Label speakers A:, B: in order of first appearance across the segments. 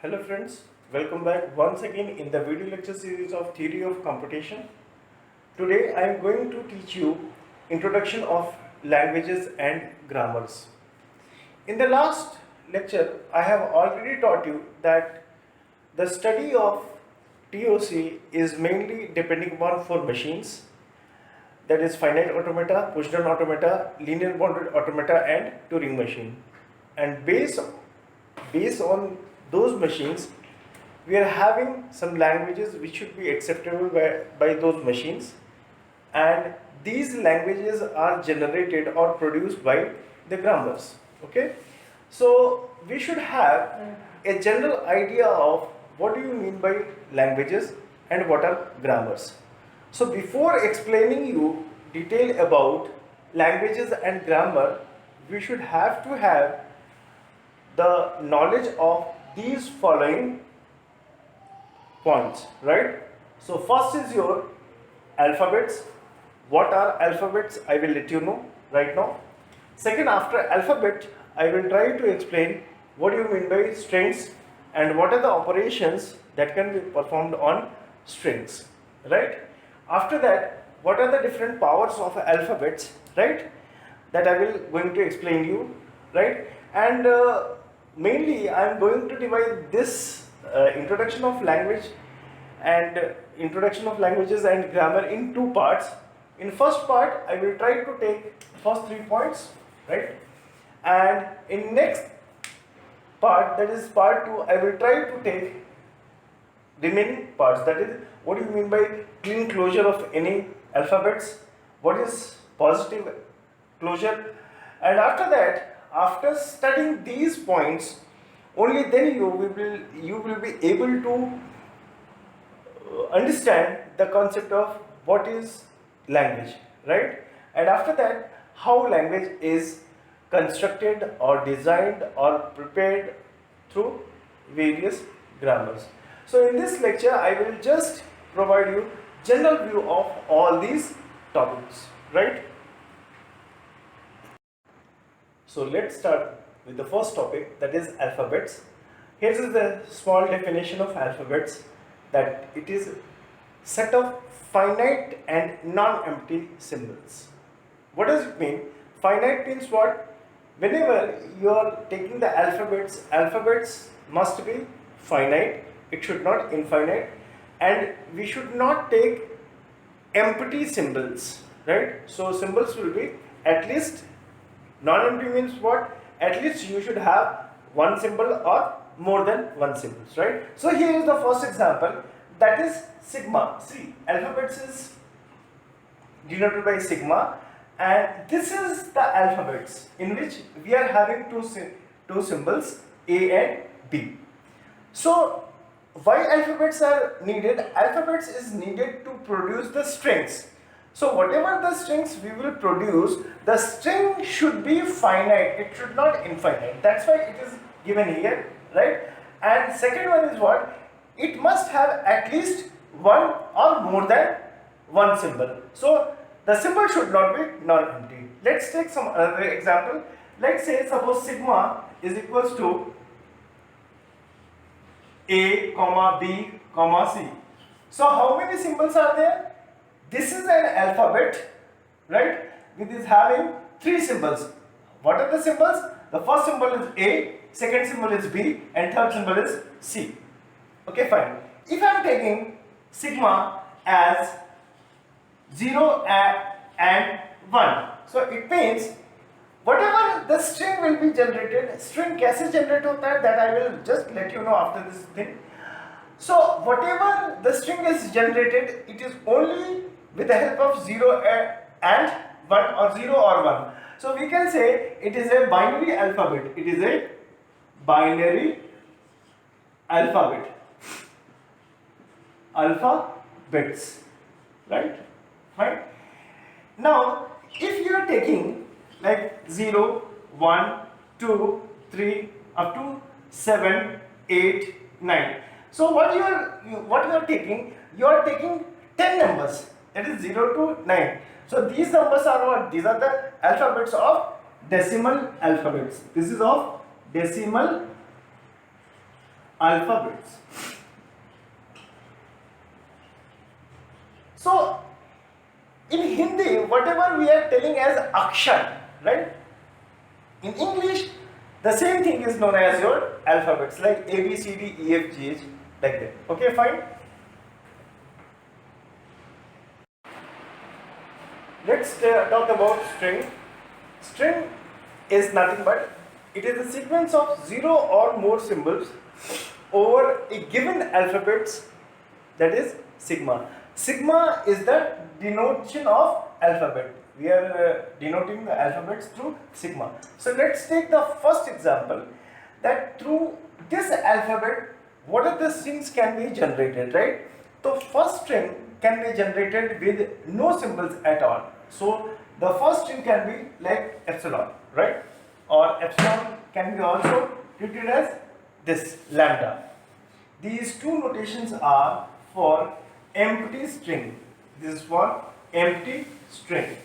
A: Hello friends, welcome back once again in the video lecture series of Theory of Computation. Today I am going to teach you introduction of languages and grammars. In the last lecture I have already taught you that the study of TOC is mainly depending upon four machines, that is finite automata, push-down automata, linear bounded automata and Turing machine. And based on those machines, we are having some languages which should be acceptable by those machines, and these languages are generated or produced by the grammars. Okay, so we should have a general idea of what do you mean by languages and what are grammars. So before explaining you detail about languages and grammar, we should have to have the knowledge of these following points, right? So first is your alphabets. What are alphabets? I will let you know right now. Second, after alphabet, I will try to explain what do you mean by strings and what are the operations that can be performed on strings, right? After that, what are the different powers of alphabets, right? That I will going to explain you, right? And mainly I am going to divide this introduction of language and introduction of languages and grammar in two parts. In first part I will try to take first 3 points, right? And in next part, that is part 2, I will try to take remaining parts, that is what do you mean by clean closure of any alphabets, what is positive closure, and after that, after studying these points, only then you will be able to understand the concept of what is language, right? And after that, how language is constructed or designed or prepared through various grammars. So in this lecture I will just provide you general view of all these topics, right? So let's start with the first topic, that is alphabets. Here is the small definition of alphabets, that it is set of finite and non-empty symbols. What does it mean? Finite means what? Whenever you are taking the alphabets must be finite, it should not infinite, and we should not take empty symbols, right? So symbols will be at least, non-empty means what? At least you should have one symbol or more than one symbols, right? So here is the first example, that is sigma. See, alphabets is denoted by sigma, and this is the alphabets in which we are having two symbols, A and B. So why alphabets are needed? Alphabets is needed to produce the strings. So whatever the strings we will produce, the string should be finite, it should not infinite. That's why it is given here, right? And second one is what? It must have at least one or more than one symbol. So the symbol should not be non-empty. Let's take some other example. Let's say suppose sigma is equals to A, comma B, comma C. So how many symbols are there? This is an alphabet, right? It is having 3 symbols. What are the symbols? The first symbol is A, second symbol is B, and third symbol is C. Okay, fine. If I am taking sigma as 0 and 1, so it means whatever the string will be generated, string कैसे generate होता है, that I will just let you know after this thing. So whatever the string is generated, it is only with the help of 0 and 1 or 0 or 1. So we can say it is a binary alphabet. It is a binary alphabet. Alphabets, right? Fine. Now, if you are taking like 0, 1, 2, 3 up to 7, 8, 9. So what you are taking? You are taking 10 numbers. That is 0 to 9. So these numbers are what? These are the alphabets of decimal alphabets. This is of decimal alphabets. So in Hindi, whatever we are telling as akshar, right? In English, the same thing is known as your alphabets, like A, B, C, D, E, F, G, H, like that. Okay, fine. Let's talk about string. String is nothing but it is a sequence of 0 or more symbols over a given alphabets, that is sigma. Sigma is the denotation of alphabet. We are denoting the alphabets through sigma. So let's take the first example, that through this alphabet what are the strings can be generated, right? So first string can be generated with no symbols at all. So the first string can be like epsilon, right? Or epsilon can be also treated as this lambda. These two notations are for empty string. This is for empty string.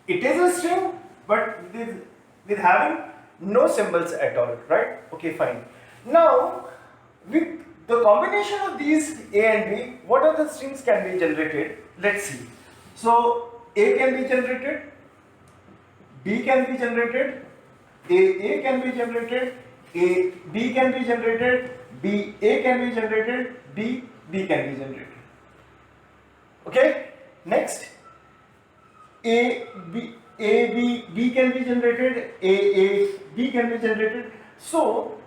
A: It is a string, but with having no symbols at all, right? Okay, fine. Now, with the combination of these A and B, what are the strings can be generated? Let's see. So, A can be generated, B can be generated, A can be generated, A B can be generated, B A can be generated, B can be generated. Okay, next A B can be generated, A B can be generated. So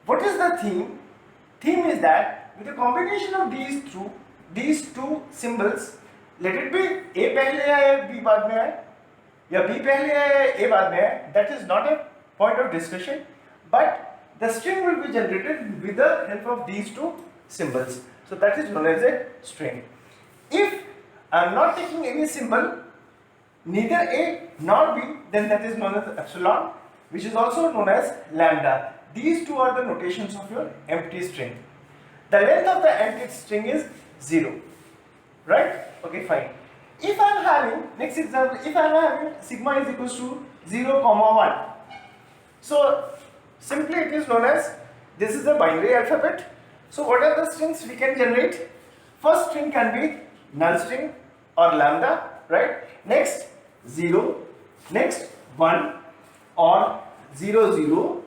A: what is the theme? Theme is that with the combination of these two symbols, let it be A पहले आए B बाद में आए या B पहले आए A बाद में आए, that is not a point of discussion, but the string will be generated with the help of these two symbols. So that is known as a string. If I am not taking any symbol, neither A nor B, then that is known as epsilon, which is also known as lambda. These two are the notations of your empty string. The length of the empty string is 0, right? Okay, fine. If I am having, next example, if I am having sigma is equals to 0, 1, so simply it is known as, this is a binary alphabet. So what are the strings we can generate? First string can be null string or lambda, right? Next 0, next 1 or 0 0,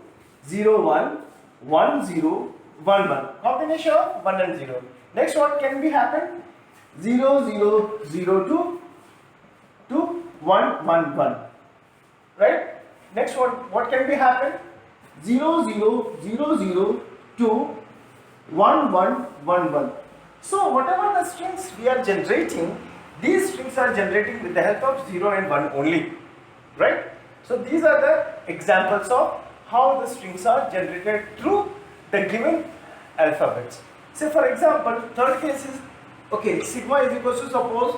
A: 0 1, 1 0, 1 1. Combination of 1 and 0. Next what can be happen? 0 0 0 2 to 1 1 1. Right? Next what can be happen? 0 0 0 0 to 1 1 1 1. So whatever the strings we are generating, these strings are generating with the help of 0 and 1 only, right? So these are the examples of how the strings are generated through the given alphabets. Say for example, third case is, okay, sigma is equal to suppose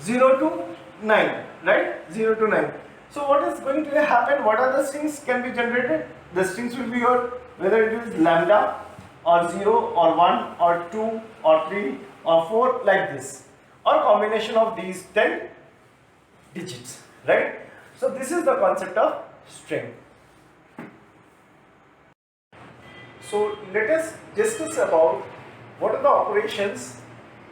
A: 0 to 9, right? 0 to 9. So what is going to happen? What are the strings can be generated? The strings will be your, whether it is lambda or 0 or 1 or 2 or 3 or 4, like this, or combination of these 10 digits, right? So this is the concept of string. So let us discuss about what are the operations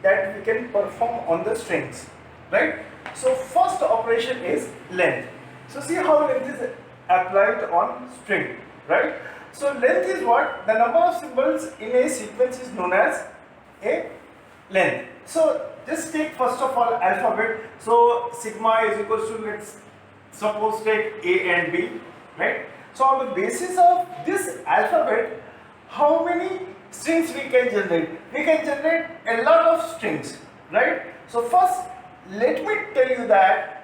A: that we can perform on the strings, right? So first operation is length. So see how length is applied on string, right? So length is what? The number of symbols in a sequence is known as a length. So just take first of all alphabet. So sigma is equals to, let's suppose take A and B, right? So on the basis of this alphabet, how many strings we can generate? We can generate a lot of strings, right? So first let me tell you that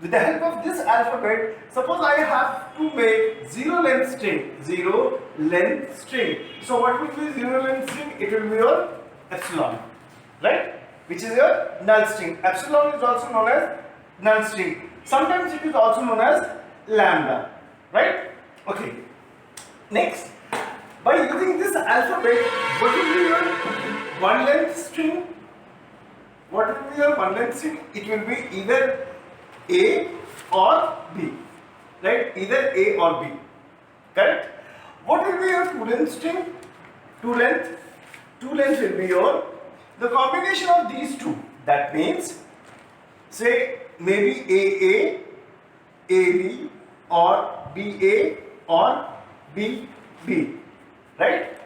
A: with the help of this alphabet, suppose I have to make 0 length string, 0 length string. So what will be 0 length string? It will be your epsilon, right? Which is your null string. Epsilon is also known as null string. Sometimes it is also known as lambda, right? Okay. Next, by using this alphabet, what will be your one length string? What will be your one length string? It will be either A or B, right? Either A or B, correct? What will be your two-length string? Two-length will be your the combination of these two. That means, say maybe AA, AB, or BA, or BB, right?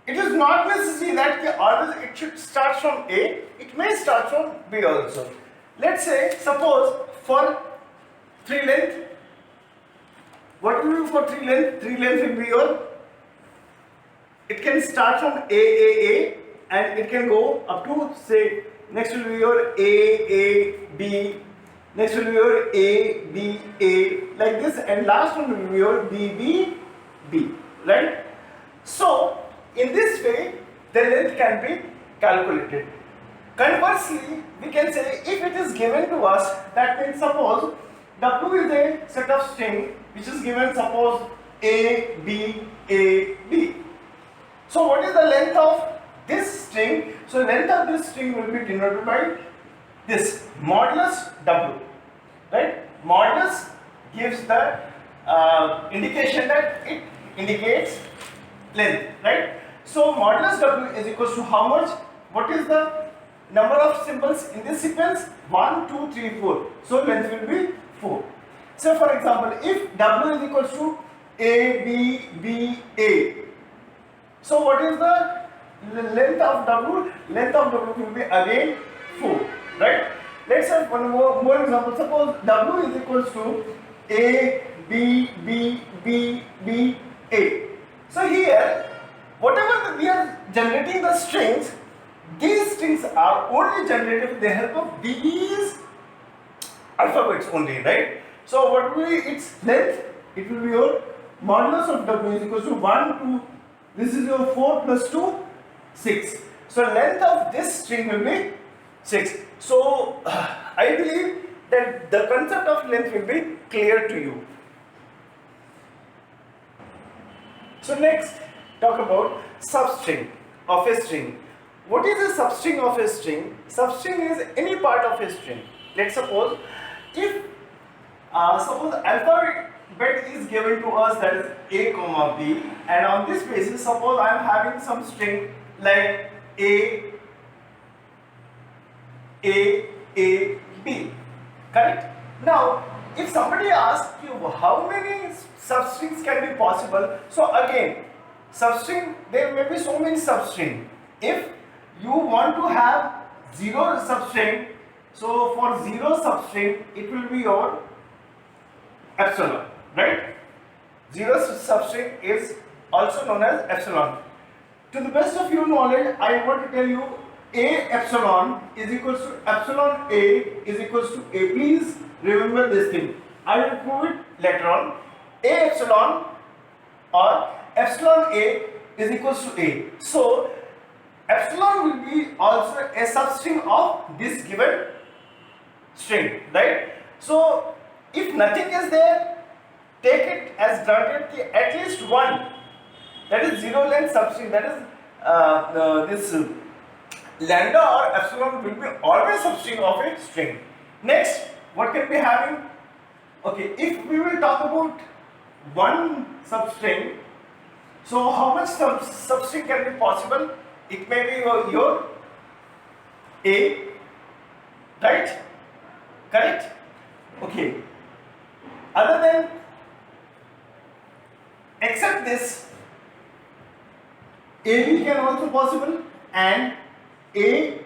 A: It is not necessary that always it should start from A. It may start from B also. Let's say, suppose for 3 length, what will be for 3 length? 3 length will be your, it can start from AAA and it can go up to, say, next will be your AAB, next will be your ABA, like this, and last one will be your BBB, right? So, in this way, the length can be calculated. Conversely, we can say if it is given to us, that means suppose W is a set of string which is given, suppose A, B, A, B. So what is the length of this string? So length of this string will be denoted by this modulus W, right? Modulus gives the indication that it indicates length, right? So modulus W is equals to how much? What is the number of symbols in this sequence? 1, 2, 3, 4. So length will be 4. So for example, if W is equals to A, B, B, A. So what is the length of W? Length of W will be again 4, right? Let's have one more example. Suppose W is equals to A, B, B, B, B, A. So here, whatever we are generating the strings, these strings are only generated with the help of these alphabets only, right? So what will be its length? It will be your modulus of W is equals to 1, 2, this is your 4 plus 2, 6. So length of this string will be 6. So I believe that the concept of length will be clear to you. So next, talk about substring of a string. What is a substring of a string? Substring is any part of a string. Let's suppose if suppose alphabet is given to us, that is A comma B, and on this basis suppose I am having some string like A, B, correct? Now if somebody asks you how many substrings can be possible, so again substring, there may be so many substring. If you want to have 0 substring, so for 0 substring it will be your epsilon, right? 0 substring is also known as epsilon. To the best of your knowledge, I want to tell you A epsilon is equals to epsilon A is equals to A. Please remember this thing. I will prove it later on. A epsilon or epsilon A is equals to A. So epsilon will be also a substring of this given string, right? So if nothing is there, take it as granted at least one, that is 0 length substring, that is this lambda or epsilon will be always substring of a string. Next, what can be having? Okay, if we will talk about one substring, so how much substring can be possible? It may be your A, right? Correct? Okay. Other than, except this, AB can also possible, and A,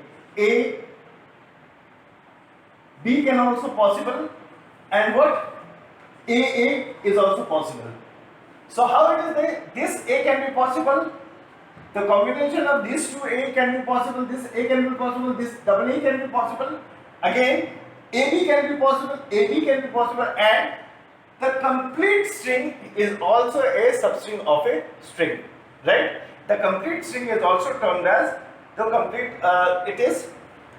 A: B can also possible, and what? AA is also possible. So how it is that this A can be possible? The combination of these two A can be possible, this A can be possible, this double A can be possible. Again, AB can be possible, AB can be possible, and the complete string is also a substring of a string, right? The complete string is also termed as the complete, it is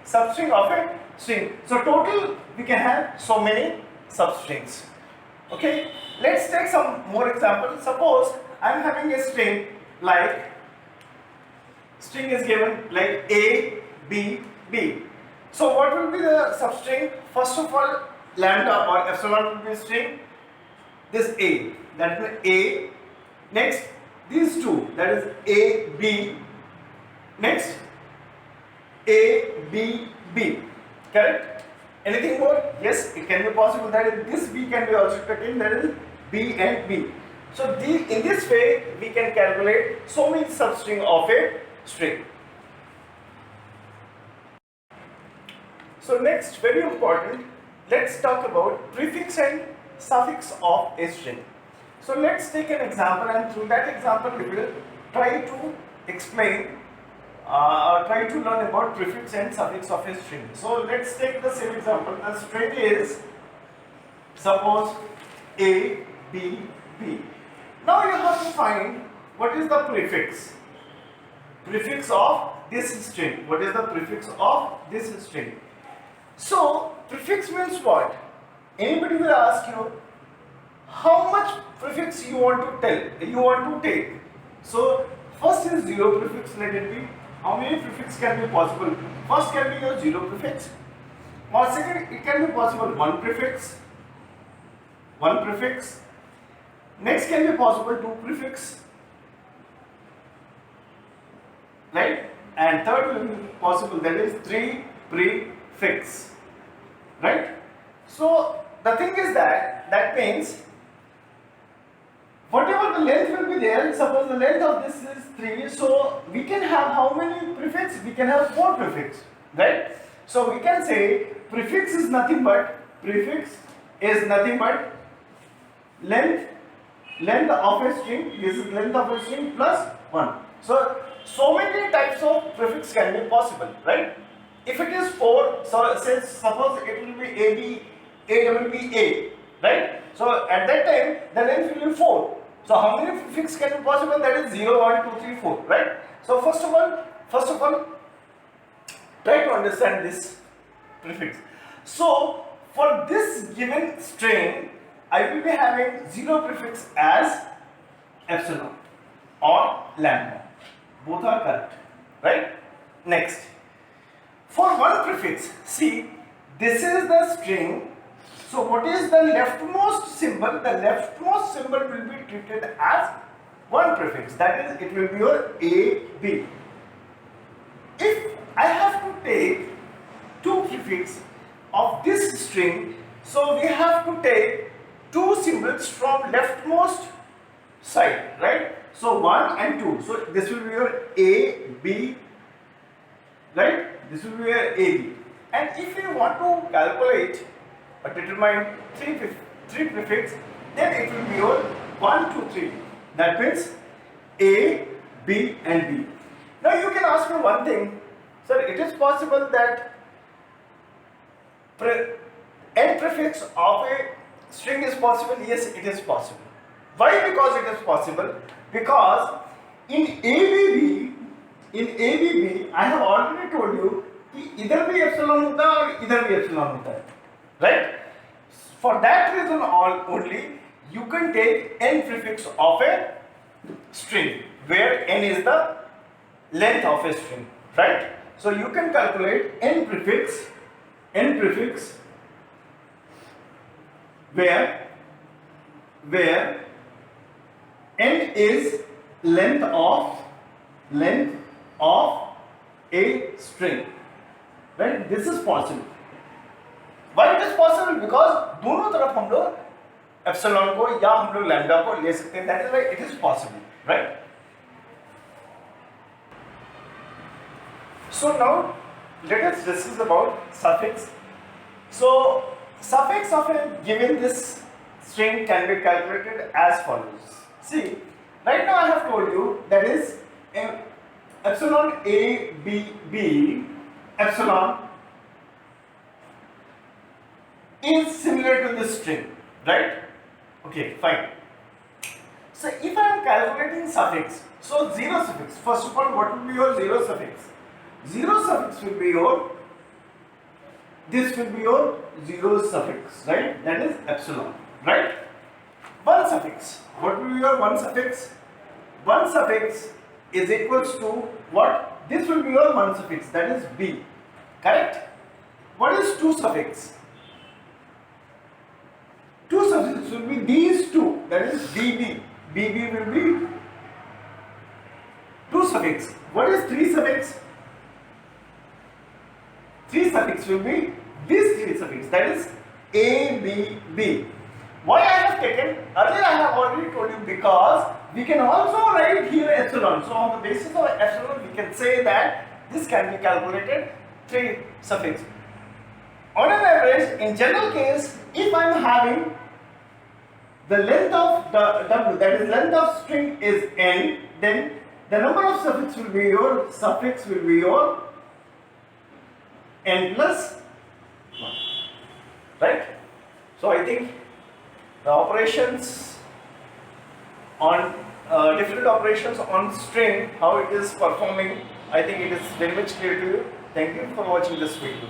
A: substring of a string. So total we can have so many substrings. Okay, let's take some more examples. Suppose I am having a string like, string is given like A, B, B. So what will be the substring? First of all, lambda or epsilon will be string. This A, that is A, Next, these two, that is A, B. Next, A, B, B. Correct? Anything more? Yes, it can be possible that this B can be also taken, that is B and B. So in this way, we can calculate so many substring of a string. So next, very important, let's talk about prefix and suffix of a string. So let's take an example, and through that example we will try to explain try to learn about prefix and suffix of a string. So let's take the same example. The string is suppose A, B, B. Now you have to find what is the prefix of this string. What is the prefix of this string? So prefix means what? Anybody will ask you how much prefix you want to tell, you want to take. So first is zero prefix, let it be. How many prefix can be possible? First can be your zero prefix. Or second, it can be possible one prefix. Next can be possible two prefix. Right? And third will be possible, that is three prefix. Right? So the thing is that means whatever the length will be there, suppose the length of this is 3, so we can have how many prefix? We can have 4 prefix, right? So we can say prefix is nothing but length of a string, this is length of a string plus 1. So many types of prefix can be possible, right? If it is 4, so suppose it will be A will be A, right? So at that time the length will be 4. So how many prefix can be possible? That is 0, 1, 2, 3, 4, right? So first of all, try to understand this prefix. So for this given string, I will be having 0 prefix as epsilon or lambda. Both are correct, right? Next, for one prefix, see, this is the string. So what is the leftmost symbol? The leftmost symbol will be treated as one prefix. That is, it will be your A, B. If I have to take two prefix of this string, so we have to take two symbols from leftmost side, right? So 1 and 2. So this will be your A, B, right? This will be your A, B. And if you want to calculate or determine three prefix, then it will be your 1, 2, 3. That means A, B and B. Now you can ask me one thing, sir, it is possible that n prefix of a string is possible? Yes, it is possible. Why? Because it is possible. Because in ABB, I have already told you कि इधर भी epsilon होता है और इधर भी epsilon होता है, right? For that reason only you can take n prefix of a string, where n is the length of a string, right? So you can calculate n prefix where n is length of a string, right? This is possible. Why it is possible? Because दोनों तरफ हम लोग epsilon को या हम लोग lambda को ले सकते हैं. That is why it is possible, right? So now let us discuss about suffix. So suffix of a given this string can be calculated as follows. See, right now I have told you that is epsilon A, B, B, epsilon is similar to this string, right? Okay, fine. So if I am calculating suffix, so zero suffix, first of all, what will be your zero suffix? Zero suffix will be your, this will be your zero suffix, right? That is epsilon, right? One suffix, what will be your one suffix? One suffix is equals to what? This will be your one suffix, that is B, correct? What is two suffix? Two suffixes will be these two, that is BB. BB will be 2 suffix. What is 3 suffix? 3 suffix will be this 3 suffix, that is ABB. Why I have taken, earlier I have already told you, because we can also write here epsilon. So on the basis of epsilon we can say that this can be calculated 3 suffix. On an average, in general case, if I am having the length of the W, that is length of string is n, then the number of suffix will be your n plus 1, right? So I think the operations on different operations on string, how it is performing, I think it is very much clear to you. Thank you for watching this video.